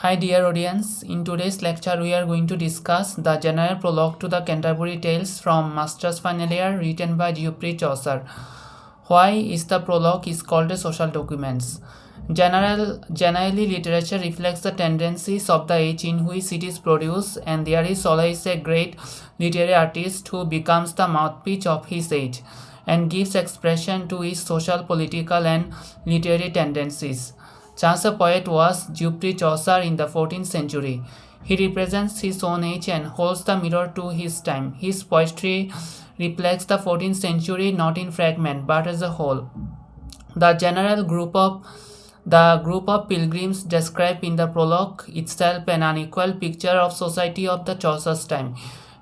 Hi, dear audience. In today's lecture, we are going to discuss the general prologue to the Canterbury Tales from Master's Final Year, written by Geoffrey Chaucer. Why is the prologue is called a social documents? Generally, literature reflects the tendencies of the age in which it is produced, and there is always a great literary artist who becomes the mouthpiece of his age and gives expression to his social, political, and literary tendencies. Chance a poet was Geoffrey Chaucer in the 14th century. He represents his own age and holds the mirror to his time. His poetry reflects the 14th century not in fragment but as a whole. The general group of pilgrims described in the prologue itself an unequal picture of society of the Chaucer's time.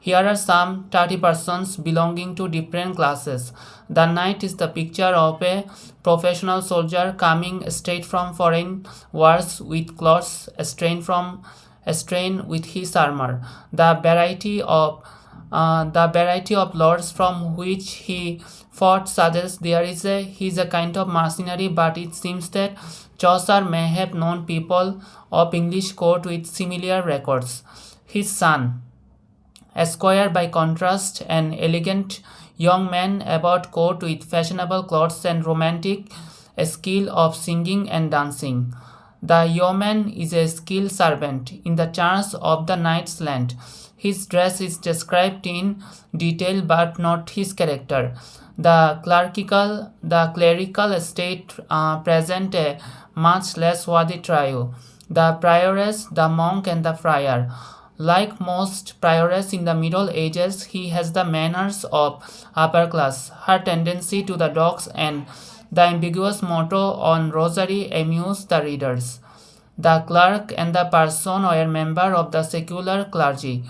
Here are some 30 persons belonging to different classes. The knight is the picture of a professional soldier coming straight from foreign wars with clothes strained with his armor. The variety of lords from which he fought suggests he is a kind of mercenary, but it seems that Chaucer may have known people of English court with similar records. His son, Esquire, by contrast, an elegant young man about court with fashionable clothes and romantic skill of singing and dancing. The yeoman is a skilled servant in the charge of the knight's land. His dress is described in detail but not his character. The clerical estate present a much less worthy trio. The prioress, the monk, and the friar. Like most prioress in the Middle Ages, he has the manners of upper class. Her tendency to the dogs and the ambiguous motto on rosary amuse the readers. The clerk and the parson were members of the secular clergy.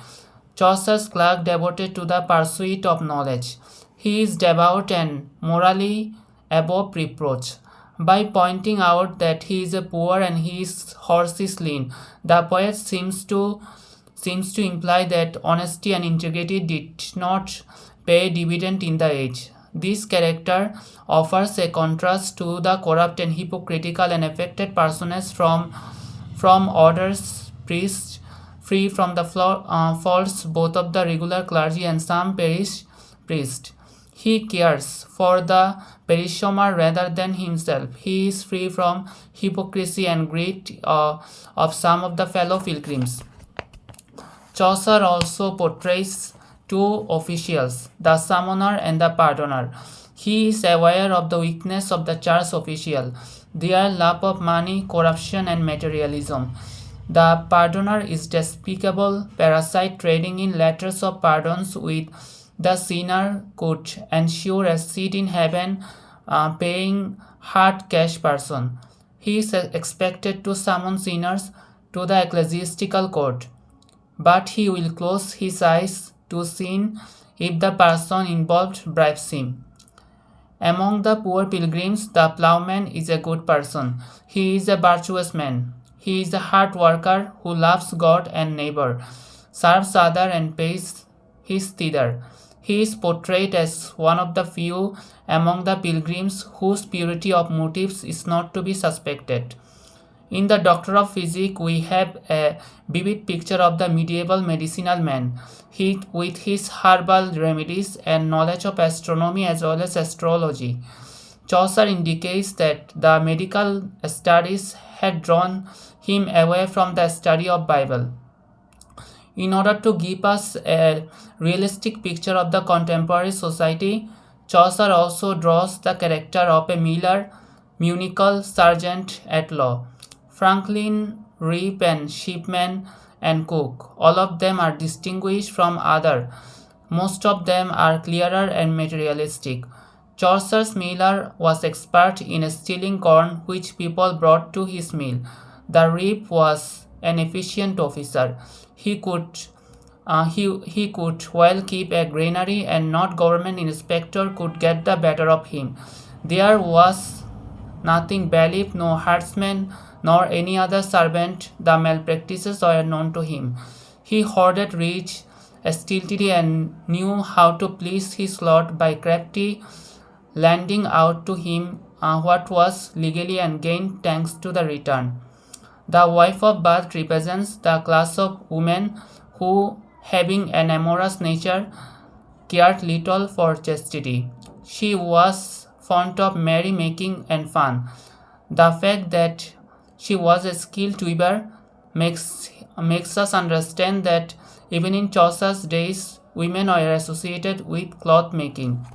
Chaucer's clerk devoted to the pursuit of knowledge. He is devout and morally above reproach. By pointing out that he is a poor and his horse is lean, the poet seems to imply that honesty and integrity did not pay dividend in the age. This character offers a contrast to the corrupt and hypocritical and affected personage from orders priests, free from the faults both of the regular clergy and some parish priests. He cares for the parishioner rather than himself. He is free from hypocrisy and greed of some of the fellow pilgrims. Chaucer also portrays two officials, the summoner and the pardoner. He is aware of the weakness of the church official, their love of money, corruption, and materialism. The pardoner is despicable parasite trading in letters of pardons with the sinner could ensure a seat in heaven, paying hard cash person. He is expected to summon sinners to the ecclesiastical court, but he will close his eyes to sin if the person involved bribes him. Among the poor pilgrims, the ploughman is a good person. He is a virtuous man. He is a hard worker who loves God and neighbor, serves other and pays his thither. He is portrayed as one of the few among the pilgrims whose purity of motives is not to be suspected. In the Doctor of Physic, we have a vivid picture of the medieval medicinal man. He, with his herbal remedies and knowledge of astronomy as well as astrology. Chaucer indicates that the medical studies had drawn him away from the study of Bible. In order to give us a realistic picture of the contemporary society, Chaucer also draws the character of a miller, munical sergeant at law, Franklin, reap and shipman and cook. All of them are distinguished from other. Most of them are clearer and materialistic. Chaucer's miller was expert in stealing corn which people brought to his mill. The reap was an efficient officer. He could well keep a granary and not government inspector could get the better of him. There was nothing bailiff, no herdsman, nor any other servant. The malpractices were known to him. He hoarded rich stolidity and knew how to please his lord by crafty lending out to him what was legally and gained thanks to the return. The wife of Bath represents the class of women who, having an amorous nature, cared little for chastity. She was fond of merry-making and fun. The fact that she was a skilled weaver makes us understand that even in Chaucer's days, women were associated with cloth making.